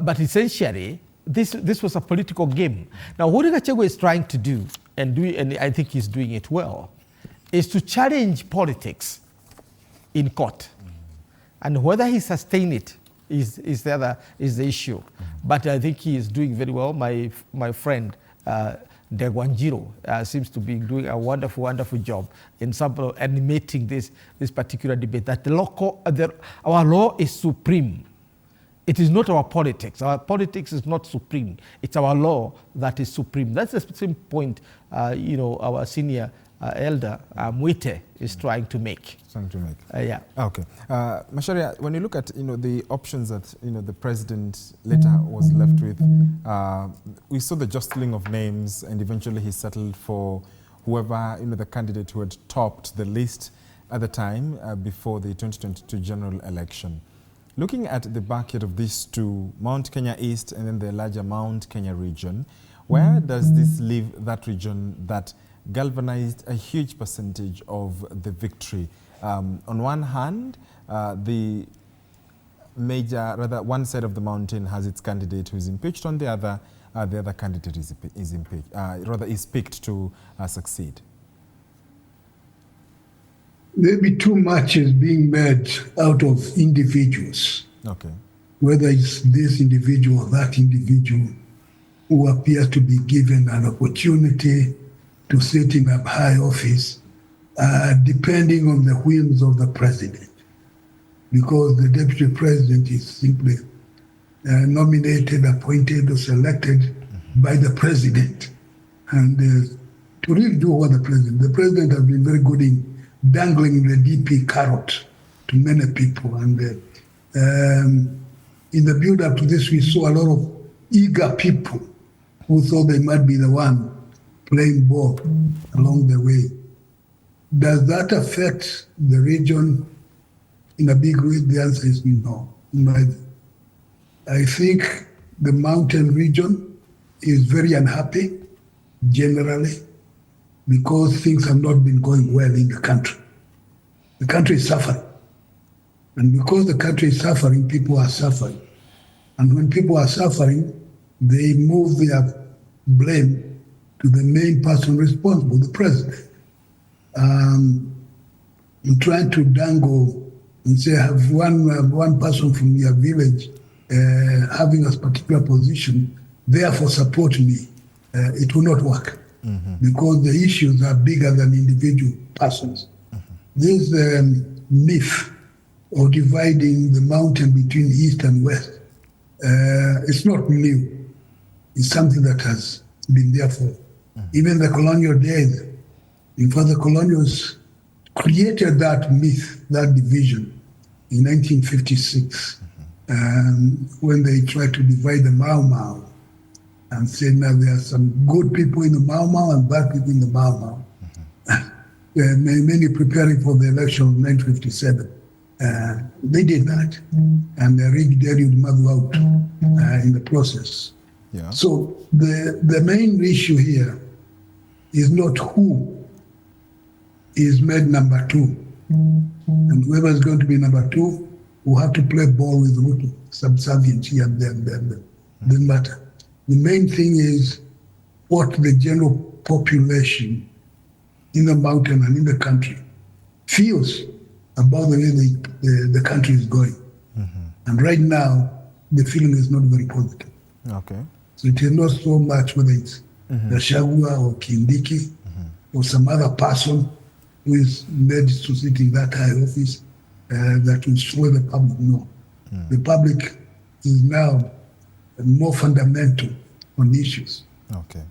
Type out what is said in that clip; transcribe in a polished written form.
but essentially, this was a political game. Now, what Gachagua is trying to do, and I think he's doing it well, is to challenge politics in court. And whether he sustain it is the issue. But I think he is doing very well. My friend, Ndegwanjiro, seems to be doing a wonderful, wonderful job in animating this particular debate, that our law is supreme. It is not our politics. Our politics is not supreme. It's our law that is supreme. That's the same point, our senior elder, Mwite, is trying to make. Yeah. Okay. Macharia, when you look at, the options that, the president later was left with, we saw the jostling of names, and eventually he settled for whoever, the candidate who had topped the list at the time before the 2022 general election. Looking at the bucket of these two, Mount Kenya East and then the larger Mount Kenya region, where does this leave that region that galvanized a huge percentage of the victory? On one hand, the one side of the mountain has its candidate who is impeached. On the other candidate is picked to succeed. Maybe too much is being made out of individuals. Okay. Whether it's this individual or that individual who appears to be given an opportunity to sit in a high office, depending on the whims of the president. Because the deputy president is simply nominated, appointed, or selected by the president. And to really do what the president has been very good in dangling the DP carrot to many people. And in the build-up to this, we saw a lot of eager people who thought they might be the one playing ball along the way. Does that affect the region in a big way? The answer is no. I think the mountain region is very unhappy generally, because things have not been going well in the country. The country is suffering. And because the country is suffering, people are suffering. And when people are suffering, they move their blame to the main person responsible, the president. I'm trying to dangle and say, have one person from your village having a particular position, therefore support me. It will not work. Because the issues are bigger than individual persons. This myth of dividing the mountain between east and west, it's not new. It's something that has been there for even the colonial days. In fact, the colonials created that myth, that division, in 1956, when they tried to divide the Mau Mau and say, now there are some good people in the Mau Mau and bad people in the Mau Mau. Many preparing for the election of 1957. They did that, and they rigged Eliud Madu out in the process. Yeah. So the main issue here is not who is made number two. And whoever is going to be number two will have to play ball with Ruto, subservient here and there and there. Doesn't matter. The main thing is what the general population in the mountain and in the country feels about the way the country is going. And right now, the feeling is not very positive. Okay. So it is not so much whether it's Gachagua or Kindiki or some other person who is made to sit in that high office that will sway the public. No. The public is now more fundamental on issues. Okay.